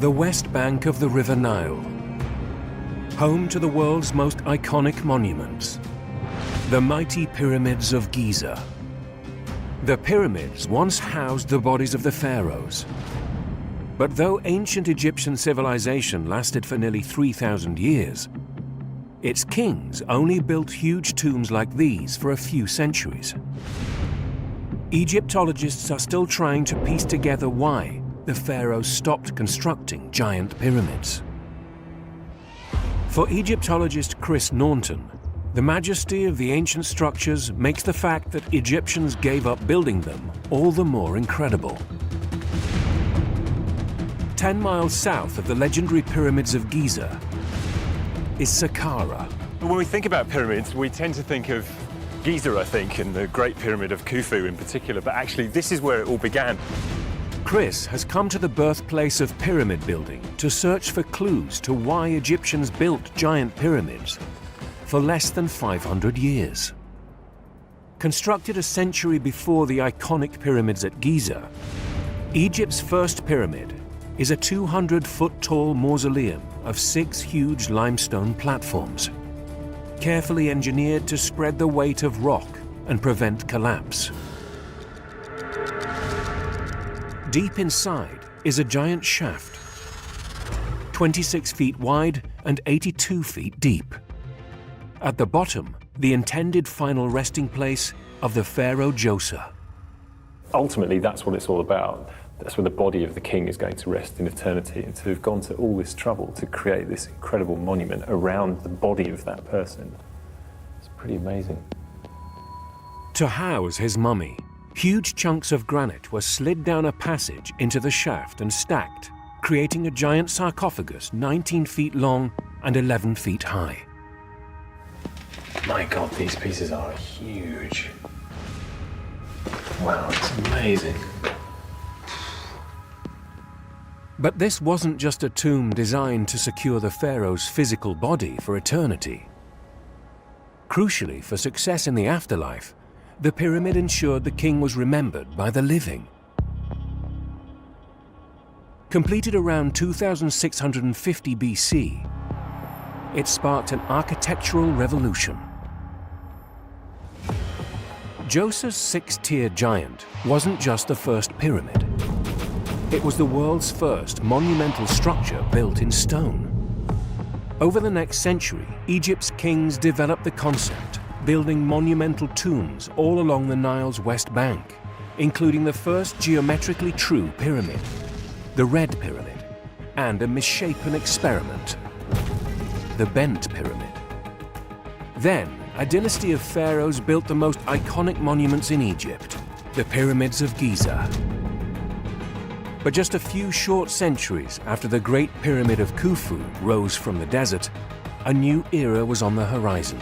the west bank of the River Nile, home to the world's most iconic monuments, the mighty pyramids of Giza. The pyramids once housed the bodies of the pharaohs. But though ancient Egyptian civilization lasted for nearly 3,000 years, its kings only built huge tombs like these for a few centuries. Egyptologists are still trying to piece together why the pharaohs stopped constructing giant pyramids. For Egyptologist Chris Naunton, the majesty of the ancient structures makes the fact that Egyptians gave up building them all the more incredible. 10 miles south of the legendary pyramids of Giza is Saqqara. When we think about pyramids, we tend to think of Giza, I think, and the Great Pyramid of Khufu in particular, but actually this is where it all began. Chris has come to the birthplace of pyramid building to search for clues to why Egyptians built giant pyramids for less than 500 years. Constructed a century before the iconic pyramids at Giza, Egypt's first pyramid is a 200-foot-tall mausoleum of 6 huge limestone platforms, carefully engineered to spread the weight of rock and prevent collapse. Deep inside is a giant shaft, 26 feet wide and 82 feet deep. At the bottom, the intended final resting place of the pharaoh Djoser. Ultimately, that's what it's all about. That's where the body of the king is going to rest in eternity, and to have gone to all this trouble to create this incredible monument around the body of that person. It's pretty amazing. To house his mummy, huge chunks of granite were slid down a passage into the shaft and stacked, creating a giant sarcophagus 19 feet long and 11 feet high. My God, these pieces are huge. Wow, it's amazing. But this wasn't just a tomb designed to secure the pharaoh's physical body for eternity. Crucially, for success in the afterlife, the pyramid ensured the king was remembered by the living. Completed around 2650 BC, it sparked an architectural revolution. Djoser's 6-tiered giant wasn't just the first pyramid. It was the world's first monumental structure built in stone. Over the next century, Egypt's kings developed the concept, building monumental tombs all along the Nile's west bank, including the first geometrically true pyramid, the Red Pyramid, and a misshapen experiment, the Bent Pyramid. Then, a dynasty of pharaohs built the most iconic monuments in Egypt, the pyramids of Giza. But just a few short centuries after the Great Pyramid of Khufu rose from the desert, a new era was on the horizon.